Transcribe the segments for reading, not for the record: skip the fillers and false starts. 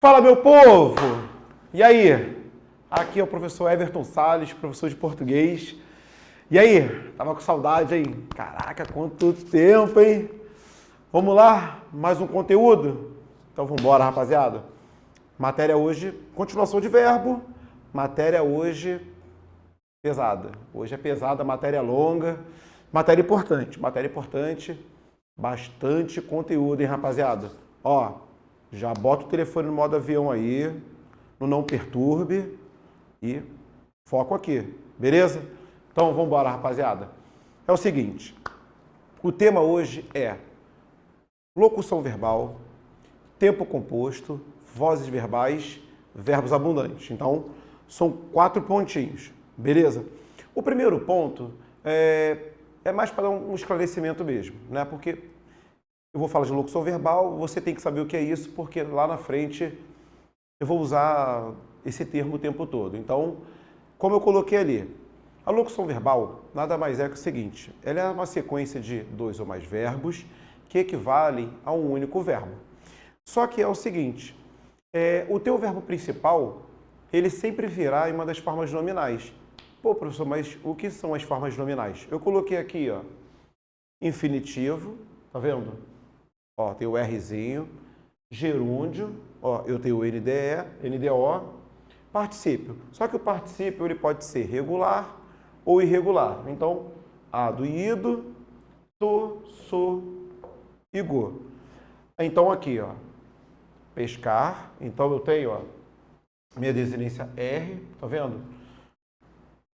Fala, meu povo! E aí? Aqui é o professor Everton Salles, professor de português. E aí? Tava com saudade, hein? Caraca, quanto tempo, hein? Vamos lá? Mais um conteúdo? Então vamos embora, rapaziada. Matéria hoje, continuação de verbo. Matéria hoje pesada. Hoje é pesada, matéria longa. Matéria importante. Bastante conteúdo, hein, rapaziada? Ó, já bota o telefone no modo avião aí, no não perturbe e foco aqui, beleza? Então vamos embora, rapaziada. É o seguinte, o tema hoje é locução verbal, tempo composto, vozes verbais, verbos abundantes. Então, são 4 pontinhos, beleza? O primeiro ponto é mais para dar um esclarecimento mesmo, né? Porque eu vou falar de locução verbal, você tem que saber o que é isso, porque lá na frente eu vou usar esse termo o tempo todo. Então, como eu coloquei ali, a locução verbal nada mais é que o seguinte, ela é uma sequência de 2 ou mais verbos que equivalem a um único verbo. Só que é o seguinte, o teu verbo principal, ele sempre virá em uma das formas nominais. Pô, professor, mas o que são as formas nominais? Eu coloquei aqui, ó, infinitivo, tá vendo? Ó, tem o Rzinho, gerúndio, ó, eu tenho o NDE, NDO, particípio. Só que o particípio ele pode ser regular ou irregular. Então, do ido, tu, so e go. Então aqui, ó, pescar. Então eu tenho, ó, minha desinência R, tá vendo?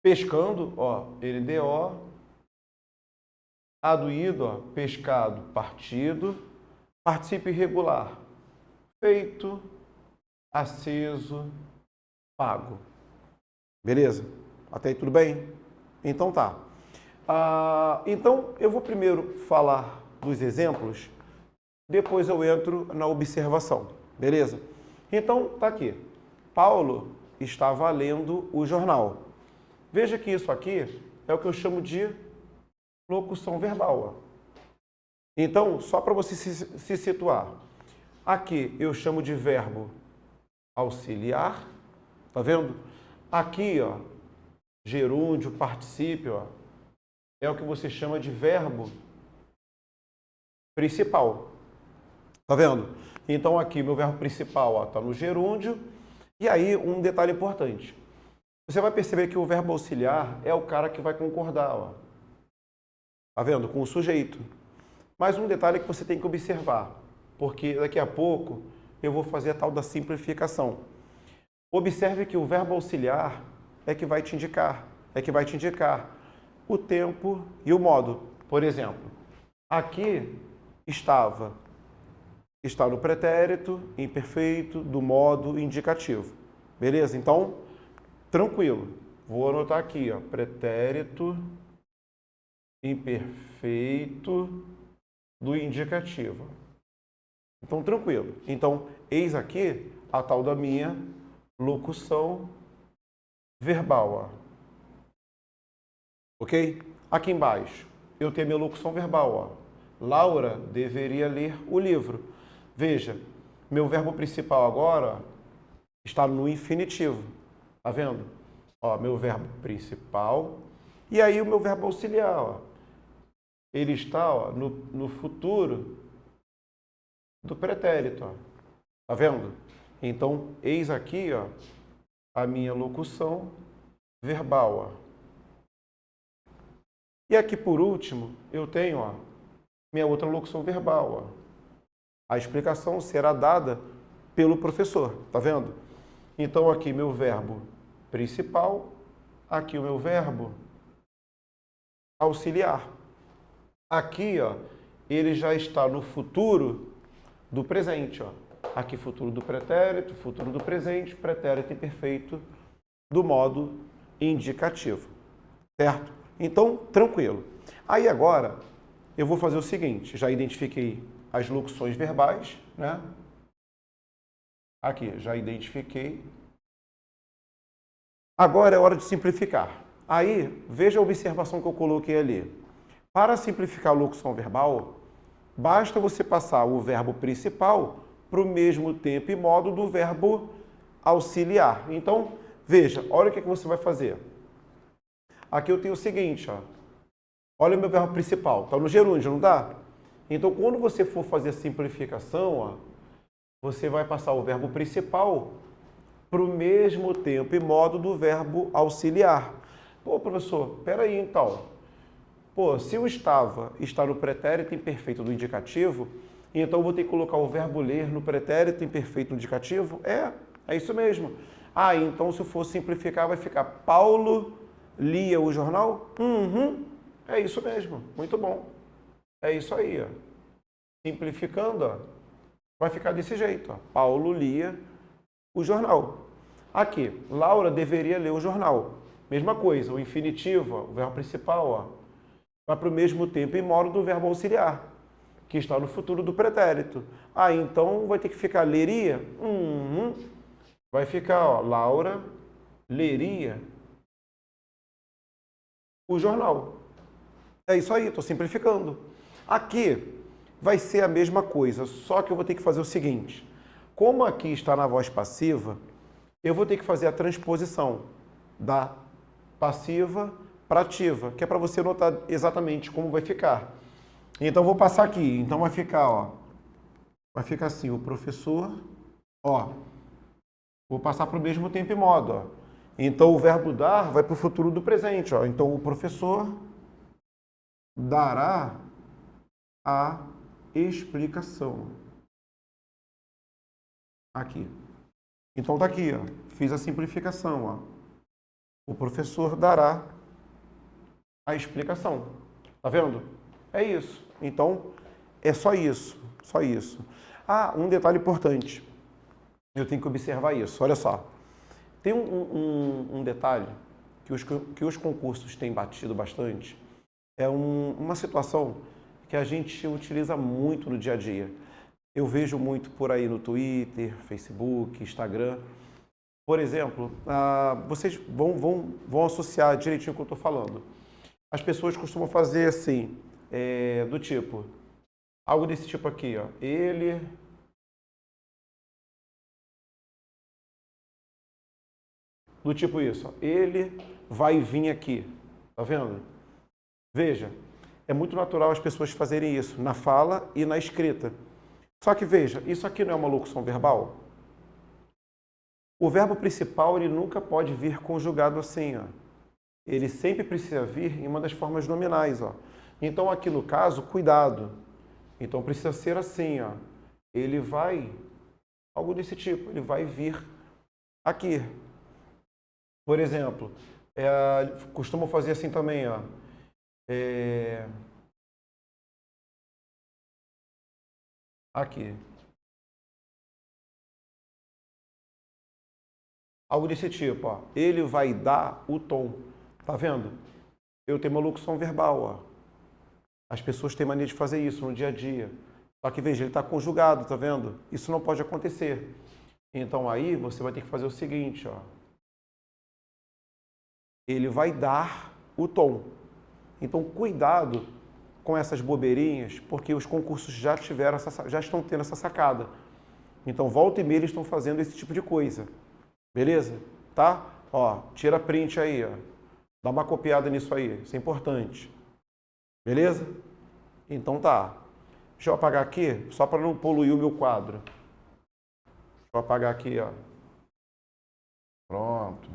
Pescando, ó, NDO. Do ido, ó, pescado, partido. Particípio irregular, feito, aceso, pago. Beleza? Até aí tudo bem? Então tá. Então eu vou primeiro falar dos exemplos, depois eu entro na observação. Beleza? Então tá aqui. Paulo estava lendo o jornal. Veja que isso aqui é o que eu chamo de locução verbal. Ó. Então, só para você se situar, aqui eu chamo de verbo auxiliar, tá vendo? Aqui, ó, gerúndio, particípio, ó, é o que você chama de verbo principal, tá vendo? Então aqui meu verbo principal, ó, tá no gerúndio, e aí um detalhe importante, você vai perceber que o verbo auxiliar é o cara que vai concordar, ó, tá vendo? Com o sujeito. Mas um detalhe que você tem que observar, porque daqui a pouco eu vou fazer a tal da simplificação. Observe que o verbo auxiliar é que vai te indicar, o tempo e o modo. Por exemplo, aqui está no pretérito, imperfeito, do modo indicativo. Beleza? Então, tranquilo. Vou anotar aqui, ó, pretérito, imperfeito, do indicativo. Então, tranquilo. Então, eis aqui a tal da minha locução verbal. Ó. Ok? Aqui embaixo, eu tenho a minha locução verbal. Ó. Laura deveria ler o livro. Veja, meu verbo principal agora ó, está no infinitivo. Tá vendo? Ó, meu verbo principal. E aí o meu verbo auxiliar, ó. Ele está ó, no futuro do pretérito. Ó. Tá vendo? Então, eis aqui ó, a minha locução verbal. Ó. E aqui, por último, eu tenho ó, minha outra locução verbal. Ó. A explicação será dada pelo professor. Tá vendo? Então, aqui meu verbo principal, aqui o meu verbo auxiliar. Aqui, ó, ele já está no futuro do presente. Ó. Aqui, futuro do pretérito, futuro do presente, pretérito imperfeito do modo indicativo. Certo? Então, tranquilo. Aí agora, eu vou fazer o seguinte. Já identifiquei as locuções verbais, né? Aqui, já identifiquei. Agora é hora de simplificar. Aí, veja a observação que eu coloquei ali. Para simplificar a locução verbal, basta você passar o verbo principal para o mesmo tempo e modo do verbo auxiliar. Então, veja, olha o que você vai fazer. Aqui eu tenho o seguinte, ó. Olha o meu verbo principal, está no gerúndio, não está? Então, quando você for fazer a simplificação, ó, você vai passar o verbo principal para o mesmo tempo e modo do verbo auxiliar. Pô, professor, peraí então. Pô, se o estava está no pretérito imperfeito do indicativo, então eu vou ter que colocar o verbo ler no pretérito imperfeito do indicativo? É isso mesmo. Ah, então se eu for simplificar, vai ficar Paulo lia o jornal? É isso mesmo. Muito bom. É isso aí, ó. Simplificando, ó, vai ficar desse jeito, ó. Paulo lia o jornal. Aqui, Laura deveria ler o jornal. Mesma coisa, o infinitivo, ó, o verbo principal, ó, vai para o mesmo tempo e modo do verbo auxiliar, que está no futuro do pretérito. Ah, então vai ter que ficar leria? Vai ficar, ó, Laura leria o jornal. É isso aí, estou simplificando. Aqui vai ser a mesma coisa, só que eu vou ter que fazer o seguinte. Como aqui está na voz passiva, eu vou ter que fazer a transposição da passiva para ativa, que é para você notar exatamente como vai ficar. Então, vou passar aqui. Então, vai ficar, ó. Vai ficar assim, o professor, ó. Vou passar para o mesmo tempo e modo, ó. Então, o verbo dar vai para o futuro do presente, ó. Então, o professor dará a explicação. Aqui. Então, tá aqui, ó. Fiz a simplificação, ó. O professor dará a explicação. Tá vendo? É isso. Então, é só isso. Só isso. Ah, um detalhe importante. Eu tenho que observar isso. Olha só. Tem um detalhe que os concursos têm batido bastante. É uma situação que a gente utiliza muito no dia a dia. Eu vejo muito por aí no Twitter, Facebook, Instagram. Por exemplo, vocês vão associar direitinho o que eu estou falando. As pessoas costumam fazer assim, do tipo, algo desse tipo aqui, ó. Ele do tipo isso, ó. Ele vai vir aqui. Tá vendo? Veja, é muito natural as pessoas fazerem isso na fala e na escrita. Só que veja, isso aqui não é uma locução verbal? O verbo principal, ele nunca pode vir conjugado assim, ó. Ele sempre precisa vir em uma das formas nominais, ó. Então, aqui no caso, cuidado. Então, precisa ser assim, ó. Ele vai, algo desse tipo, ele vai vir aqui. Por exemplo, costumam fazer assim também, ó. Aqui. Algo desse tipo, ó. Ele vai dar o tom. Tá vendo? Eu tenho uma locução verbal, ó. As pessoas têm mania de fazer isso no dia a dia. Só que, veja, ele está conjugado, tá vendo? Isso não pode acontecer. Então, aí, você vai ter que fazer o seguinte, ó. Ele vai dar o tom. Então, cuidado com essas bobeirinhas, porque os concursos já estão tendo essa sacada. Então, volta e meia eles estão fazendo esse tipo de coisa. Beleza? Tá? Ó, tira print aí, ó. Dá uma copiada nisso aí, isso é importante. Beleza? Então tá. Deixa eu apagar aqui, só para não poluir o meu quadro. Deixa eu apagar aqui, ó. Pronto.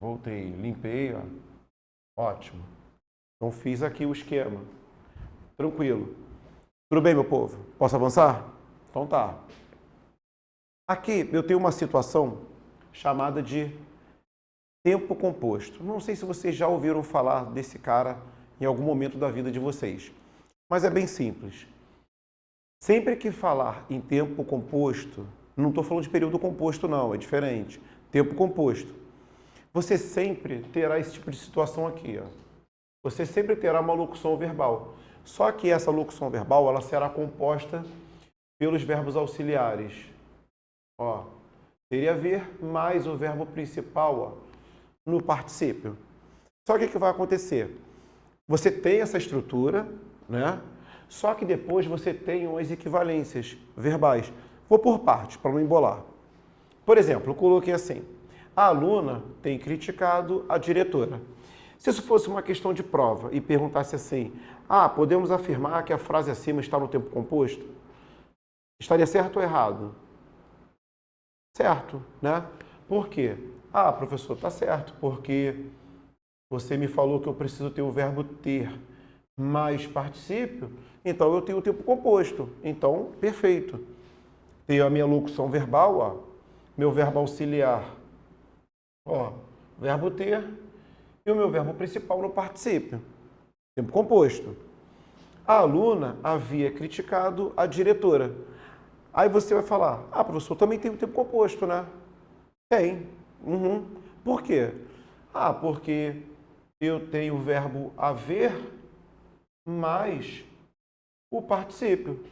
Voltei, limpei, ó. Ótimo. Então fiz aqui o esquema. Tranquilo. Tudo bem, meu povo? Posso avançar? Então tá. Aqui eu tenho uma situação chamada de tempo composto. Não sei se vocês já ouviram falar desse cara em algum momento da vida de vocês, mas é bem simples. Sempre que falar em tempo composto, não estou falando de período composto não, é diferente. Tempo composto. Você sempre terá esse tipo de situação aqui, ó. Você sempre terá uma locução verbal. Só que essa locução verbal, ela será composta pelos verbos auxiliares. Ó, teria a ver mais o verbo principal, ó, no particípio. Só que o que vai acontecer? Você tem essa estrutura, né? Só que depois você tem umas equivalências verbais. Vou por parte, para não embolar. Por exemplo, eu coloquei assim, a aluna tem criticado a diretora. Se isso fosse uma questão de prova e perguntasse assim, podemos afirmar que a frase acima está no tempo composto? Estaria certo ou errado? Certo, né? Por quê? Professor, está certo, porque você me falou que eu preciso ter o verbo ter mais particípio, então eu tenho o tempo composto. Então, perfeito. Tenho a minha locução verbal, meu verbo auxiliar, verbo ter, e o meu verbo principal no particípio. Tempo composto. A aluna havia criticado a diretora. Aí você vai falar, professor, também tem o tempo composto, né? Tem. Por quê? Porque eu tenho o verbo haver mais o particípio.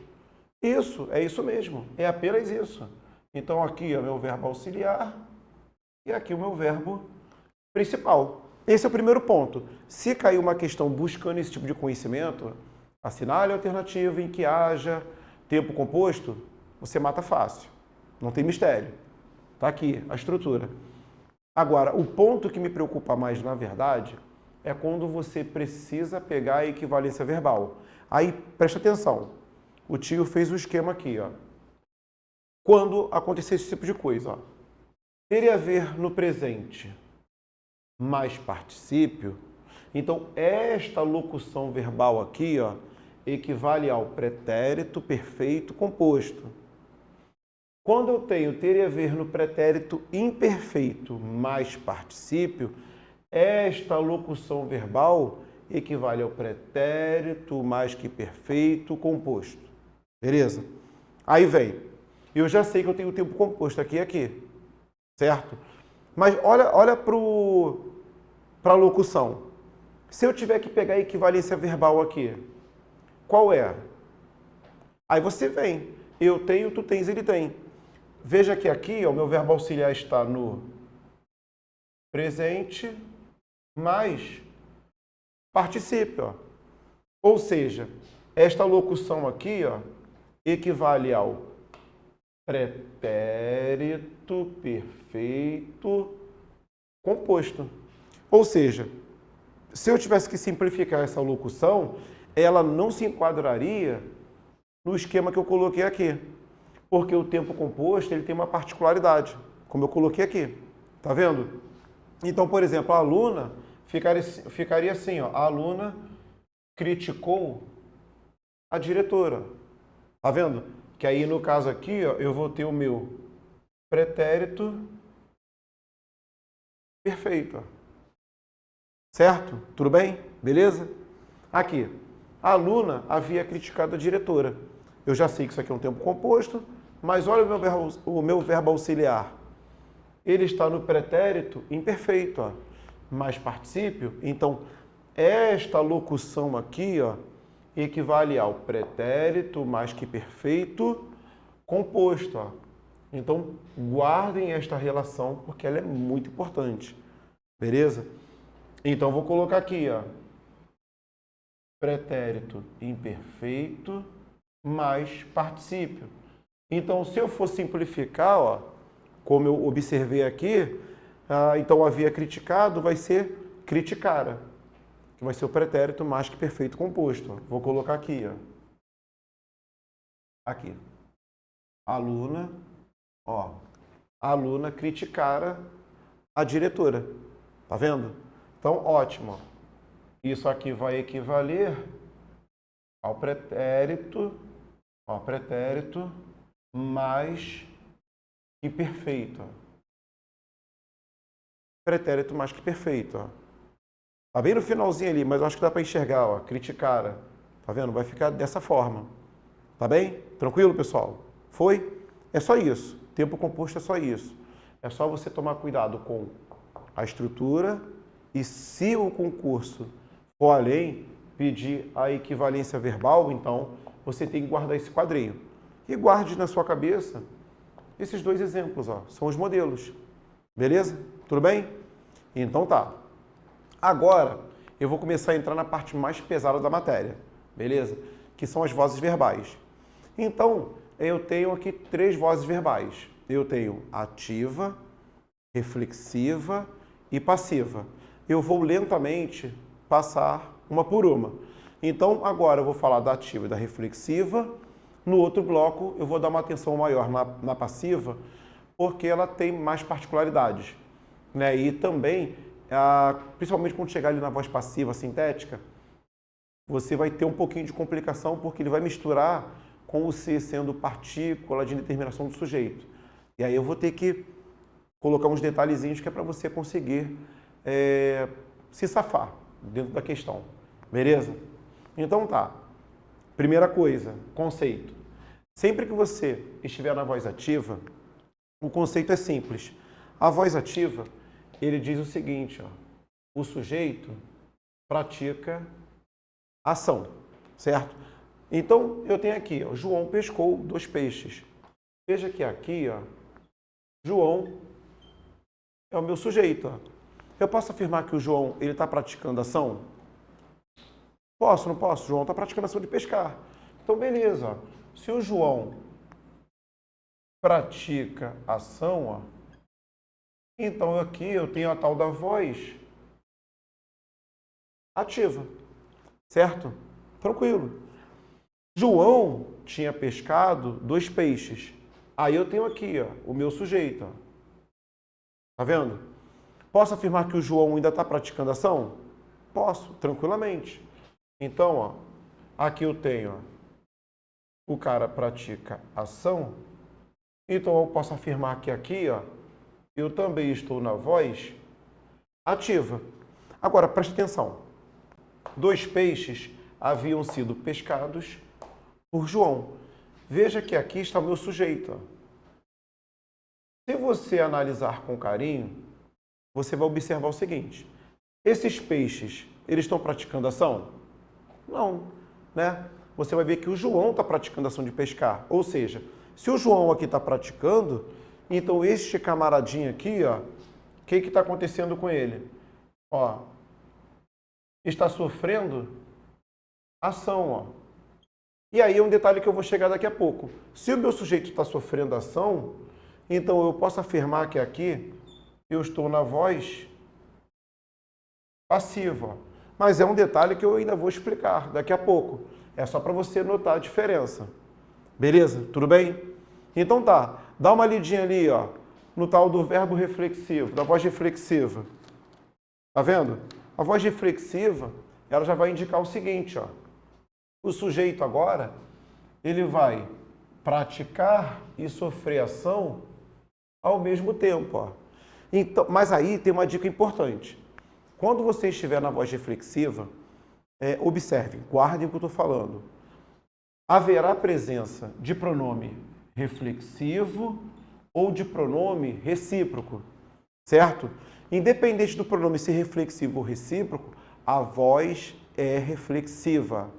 Isso, é isso mesmo. É apenas isso. Então aqui é o meu verbo auxiliar e aqui o meu verbo principal. Esse é o primeiro ponto. Se cair uma questão buscando esse tipo de conhecimento, assinale a alternativa em que haja tempo composto, você mata fácil. Não tem mistério. Está aqui a estrutura. Agora, o ponto que me preocupa mais, na verdade, é quando você precisa pegar a equivalência verbal. Aí, presta atenção. O tio fez o esquema aqui, Quando acontecer esse tipo de coisa, teria a ver no presente mais particípio. Então, esta locução verbal aqui, equivale ao pretérito perfeito composto. Quando eu tenho teria a ver no pretérito imperfeito mais particípio, esta locução verbal equivale ao pretérito mais que perfeito composto. Beleza? Aí vem. Eu já sei que eu tenho o tempo composto aqui e aqui. Certo? Mas olha para a locução. Se eu tiver que pegar a equivalência verbal aqui, qual é? Aí você vem. Eu tenho, tu tens, ele tem. Veja que aqui o meu verbo auxiliar está no presente mais particípio. Ou seja, esta locução aqui equivale ao pretérito perfeito composto. Ou seja, se eu tivesse que simplificar essa locução, ela não se enquadraria no esquema que eu coloquei aqui. Porque o tempo composto ele tem uma particularidade, como eu coloquei aqui. Tá vendo? Então, por exemplo, a aluna ficaria assim, a aluna criticou a diretora. Tá vendo? Que aí, no caso aqui, eu vou ter o meu pretérito perfeito. Certo? Tudo bem? Beleza? Aqui, a aluna havia criticado a diretora. Eu já sei que isso aqui é um tempo composto, mas olha o meu verbo auxiliar. Ele está no pretérito imperfeito, mais particípio. Então, esta locução aqui, equivale ao pretérito mais que perfeito composto. Então, guardem esta relação, porque ela é muito importante. Beleza? Então, vou colocar aqui, pretérito imperfeito mais particípio. Então, se eu for simplificar, como eu observei aqui, então havia criticado, vai ser criticara, que vai ser o pretérito mais que perfeito composto. Vou colocar aqui, aqui. Aluna, aluna criticara a diretora. Tá vendo? Então, ótimo. Isso aqui vai equivaler ao pretérito, pretérito mais que perfeito. Pretérito mais que perfeito. Tá bem no finalzinho ali, mas eu acho que dá para enxergar, criticara. Tá vendo? Vai ficar dessa forma. Tá bem? Tranquilo, pessoal? Foi? É só isso. Tempo composto é só isso. É só você tomar cuidado com a estrutura e, se o concurso for além, pedir a equivalência verbal, então você tem que guardar esse quadrinho. E guarde na sua cabeça esses dois exemplos, são os modelos. Beleza? Tudo bem? Então tá. Agora eu vou começar a entrar na parte mais pesada da matéria, beleza? Que são as vozes verbais. Então, eu tenho aqui 3 vozes verbais. Eu tenho ativa, reflexiva e passiva. Eu vou lentamente passar uma por uma. Então, agora eu vou falar da ativa e da reflexiva. No outro bloco, eu vou dar uma atenção maior na passiva, porque ela tem mais particularidades, né? E também, principalmente quando chegar ali na voz passiva sintética, você vai ter um pouquinho de complicação, porque ele vai misturar com o C sendo partícula de determinação do sujeito. E aí eu vou ter que colocar uns detalhezinhos que é para você conseguir se safar dentro da questão. Beleza? Então tá. Primeira coisa, conceito. Sempre que você estiver na voz ativa, o conceito é simples. A voz ativa, ele diz o seguinte, ó, o sujeito pratica ação, certo? Então, eu tenho aqui, ó, João pescou 2 peixes. Veja que aqui, ó, João é o meu sujeito. Ó. Eu posso afirmar que o João ele está praticando ação? Posso, não posso? O João está praticando ação de pescar. Então, beleza. Ó. Se o João pratica ação, ó, então aqui eu tenho a tal da voz ativa, certo? Tranquilo. João tinha pescado 2 peixes. Aí eu tenho aqui, ó, o meu sujeito. Ó. Tá vendo? Posso afirmar que o João ainda está praticando ação? Posso, tranquilamente. Então, ó, aqui eu tenho, ó, o cara pratica ação. Então eu posso afirmar que aqui, ó, eu também estou na voz ativa. Agora, preste atenção. 2 peixes haviam sido pescados por João. Veja que aqui está o meu sujeito. Ó. Se você analisar com carinho, você vai observar o seguinte. Esses peixes, eles estão praticando ação? Não, né? Você vai ver que o João está praticando ação de pescar. Ou seja, se o João aqui está praticando, então este camaradinho aqui, ó, o que está acontecendo com ele? Ó, está sofrendo ação, ó. E aí é um detalhe que eu vou chegar daqui a pouco. Se o meu sujeito está sofrendo ação, então eu posso afirmar que aqui eu estou na voz passiva. Mas é um detalhe que eu ainda vou explicar daqui a pouco. É só para você notar a diferença. Beleza? Tudo bem? Então tá. Dá uma lidinha ali, ó, no tal do verbo reflexivo, da voz reflexiva. Tá vendo? A voz reflexiva, ela já vai indicar o seguinte, ó. O sujeito agora, ele vai praticar e sofrer ação ao mesmo tempo, ó. Então, mas aí tem uma dica importante. Quando você estiver na voz reflexiva, observem, guardem o que eu estou falando. Haverá presença de pronome reflexivo ou de pronome recíproco, certo? Independente do pronome ser reflexivo ou recíproco, a voz é reflexiva,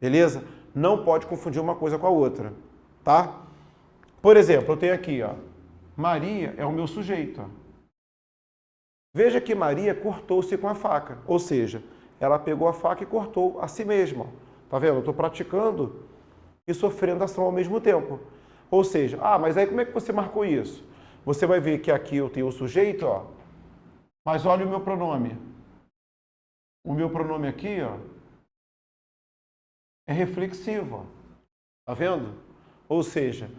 beleza? Não pode confundir uma coisa com a outra, tá? Por exemplo, eu tenho aqui, ó, Maria é o meu sujeito, ó. Veja que Maria cortou-se com a faca, ou seja, ela pegou a faca e cortou a si mesma. Tá vendo? Eu estou praticando e sofrendo ação ao mesmo tempo. Ou seja, mas aí como é que você marcou isso? Você vai ver que aqui eu tenho o sujeito, ó, mas olha o meu pronome. O meu pronome aqui, ó, é reflexivo, ó. Tá vendo? Ou seja,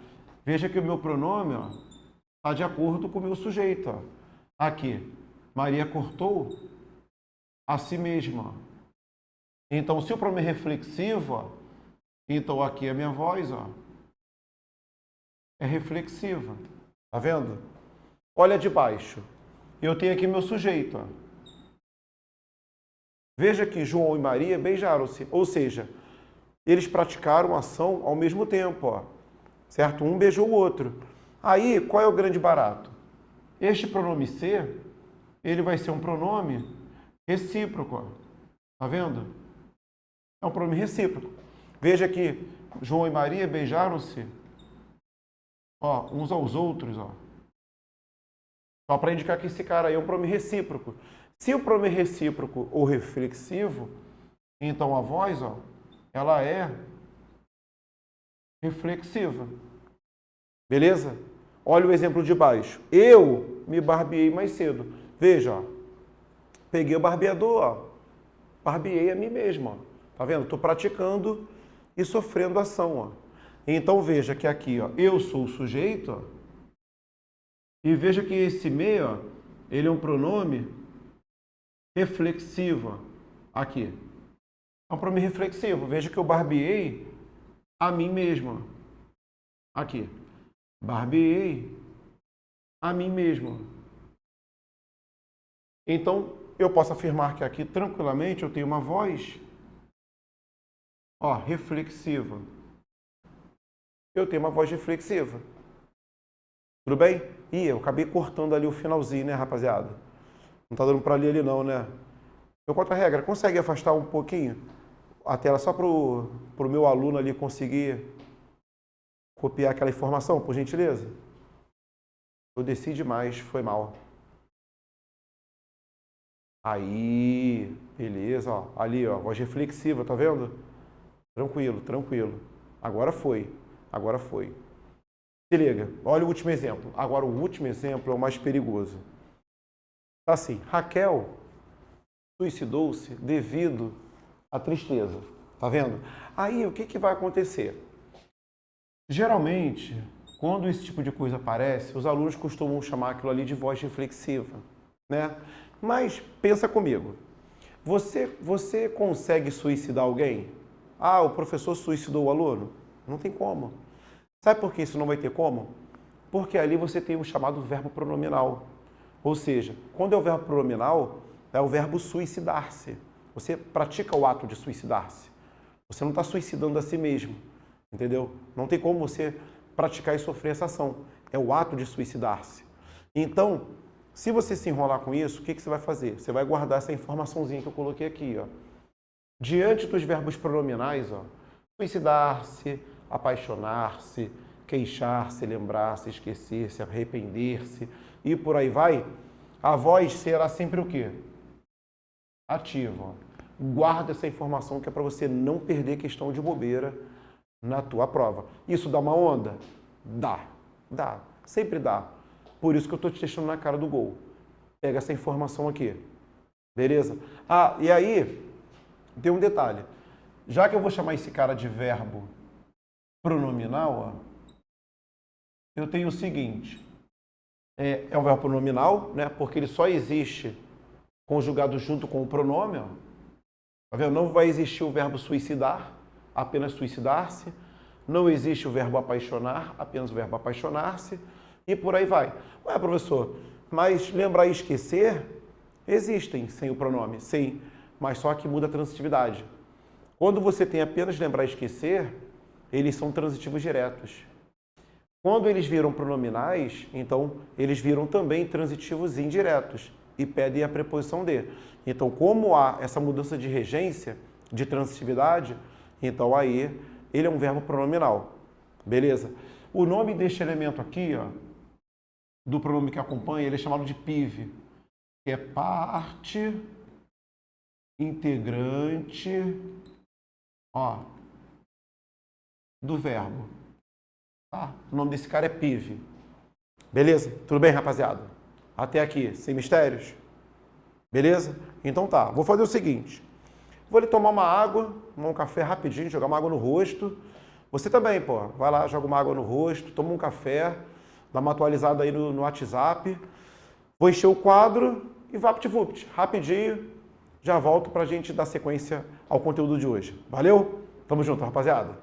veja que o meu pronome, ó, está de acordo com o meu sujeito, ó. Aqui, Maria cortou a si mesma. Então, se o pronome é reflexivo, ó, então aqui a minha voz, ó, é reflexiva. Tá vendo? Olha de baixo. Eu tenho aqui meu sujeito, ó. Veja que João e Maria beijaram-se, ou seja, eles praticaram ação ao mesmo tempo, ó. Certo? Um beijou o outro. Aí, qual é o grande barato? Este pronome ser, ele vai ser um pronome recíproco, ó. Tá vendo? É um pronome recíproco. Veja que João e Maria beijaram-se, ó, uns aos outros, ó. Só para indicar que esse cara aí é um pronome recíproco. Se o pronome é recíproco ou reflexivo, então a voz, ó, ela é reflexiva. Beleza? Olha o exemplo de baixo. Eu me barbeei mais cedo. Veja, ó. Peguei o barbeador, ó. Barbeei a mim mesmo, ó. Tá vendo? Estou praticando e sofrendo ação, ó. Então veja que aqui, ó, eu sou o sujeito, ó. E veja que esse me, ó, ele é um pronome reflexivo, ó. Aqui. É um pronome reflexivo. Veja que eu barbeei a mim mesmo, ó. Aqui. Barbeei a mim mesmo. Então, eu posso afirmar que aqui, tranquilamente, eu tenho uma voz, ó, reflexiva. Eu tenho uma voz reflexiva. Tudo bem? Ih, eu acabei cortando ali o finalzinho, né, rapaziada? Não tá dando pra ler ali não, né? Meu contra-regra, consegue afastar um pouquinho a tela só pro meu aluno ali conseguir copiar aquela informação, por gentileza? Eu desci demais, foi mal. Aí, beleza, ó. Ali, ó, voz reflexiva, tá vendo? Tranquilo, tranquilo. Agora foi, agora foi. Se liga, olha o último exemplo. Agora o último exemplo é o mais perigoso. Tá assim, Raquel suicidou-se devido à tristeza. Tá vendo? Aí, o que vai acontecer? Geralmente, quando esse tipo de coisa aparece, os alunos costumam chamar aquilo ali de voz reflexiva, né? Mas pensa comigo, você consegue suicidar alguém? Ah, o professor suicidou o aluno? Não tem como. Sabe por que isso não vai ter como? Porque ali você tem o chamado verbo pronominal. Ou seja, quando é o verbo pronominal, é o verbo suicidar-se. Você pratica o ato de suicidar-se. Você não está suicidando a si mesmo, entendeu? Não tem como você praticar e sofrer essa ação. É o ato de suicidar-se. Então, se você se enrolar com isso, o que você vai fazer? Você vai guardar essa informaçãozinha que eu coloquei aqui, ó. Diante dos verbos pronominais, ó, suicidar-se, apaixonar-se, queixar-se, lembrar-se, esquecer-se, arrepender-se e por aí vai, a voz será sempre o quê? Ativa. Ó. Guarda essa informação que é para você não perder questão de bobeira na tua prova. Isso dá uma onda? Dá. Sempre dá. Por isso que eu estou te deixando na cara do gol. Pega essa informação aqui. Beleza? Ah, e aí, tem um detalhe. Já que eu vou chamar esse cara de verbo pronominal, ó, eu tenho o seguinte. É um verbo pronominal, né? Porque ele só existe conjugado junto com o pronome. Ó. Tá vendo? Não vai existir o verbo suicidar, apenas suicidar-se. Não existe o verbo apaixonar, apenas o verbo apaixonar-se. E por aí vai. Ué, professor, mas lembrar e esquecer existem sem o pronome. Sim, mas só que muda a transitividade. Quando você tem apenas lembrar e esquecer, eles são transitivos diretos. Quando eles viram pronominais, então eles viram também transitivos indiretos e pedem a preposição de. Então, como há essa mudança de regência, de transitividade, então aí ele é um verbo pronominal. Beleza? O nome deste elemento aqui, ó, do pronome que acompanha, ele é chamado de PIV, que é parte integrante, ó, do verbo. Tá? O nome desse cara é PIV. Beleza? Tudo bem, rapaziada? Até aqui, sem mistérios? Beleza? Então tá, vou fazer o seguinte. Vou ali tomar uma água, tomar um café rapidinho, jogar uma água no rosto. Você também, pô. Vai lá, joga uma água no rosto, toma um café, dá uma atualizada aí no WhatsApp. Vou encher o quadro e vapt-vupt. Rapidinho, já volto pra gente dar sequência ao conteúdo de hoje. Valeu? Tamo junto, rapaziada.